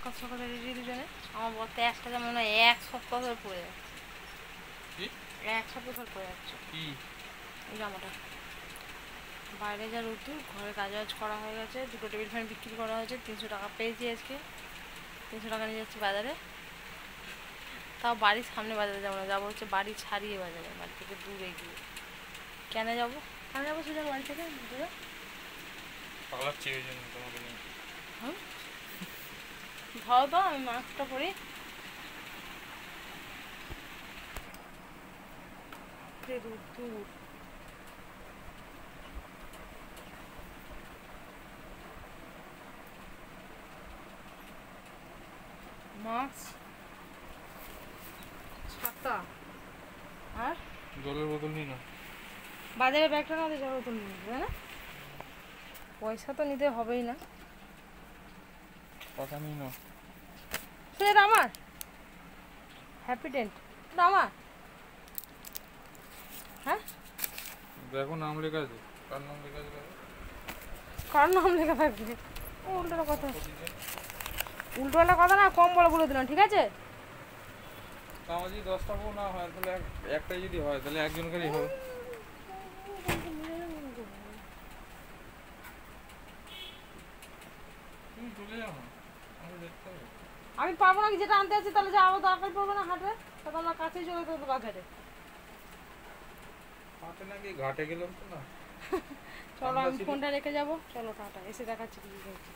সকাল সকালে রেডি দুজনে। আমার বলতে একটা যেমন মনে হয় 1 সপ্তাহ ধরে পরে যাচ্ছে। কি 1 সপ্তাহ ধরে পরে যাচ্ছে কি এই জামাটা। বাইরে যা রোদ্দুর, ঘরে কাজ বাজ করা হয়ে গেছে, 2টো টেবিল ফ্যান বিক্রি করা হয়েছে, 300 টাকা পেয়েছি আজকে। 300 টাকা নিয়ে যাচ্ছি বাজারে। তাও বাড়ির সামনে বাজারে যাবো না, যাবো হচ্ছে বাড়ি ছাড়িয়ে বাজারে, বাড়ি থেকে দূরে গিয়ে। কেন যাবো? কেন যাবো সোজা বাড়ি থেকে দূরে? পালাচ্ছি ওই জন্য তোমাকে নিয়ে। হুম, ধরো তো আমি মাস্কটা পরি। রোদ্দুর, মাস্ক, ছাতা আর জলের বোতল নিই না। বাজারে ব্যাগটা না যাবো তো নিয়ে যাবে না, পয়সা তো নিতে হবেই না। টাকা নিই না। সেটা আমার হ্যাপি ডেন্ট, এটা আমার। হ্যাঁ, দেখো নাম লেখা আছে। কার নাম লেখা আছে? কার নাম লেখা থাকবে? উল্টোটা কথা, উল্টোটা কথা না কম বলে দিলাম, ঠিক আছে? আমার যদি 10টা বউ না হয় তাহলে একটাই যদি হয় তাহলে একজনকারই হবে। তুমি চলে যাও না, আমাকে দেখতে হবে। আমি পারবো না, যেটা আনতে আছি তাহলে যাবো, দরকার পড়বে না হাটে, তাহলে আমরা কাছেই চলে যেতে বাজারে। হাটে নাকি ঘাটে গেলাম তো না। চলো আমি ফোনটা রেখে যাবো, চলো টাটা, এসে দেখাচ্ছি কি করছি।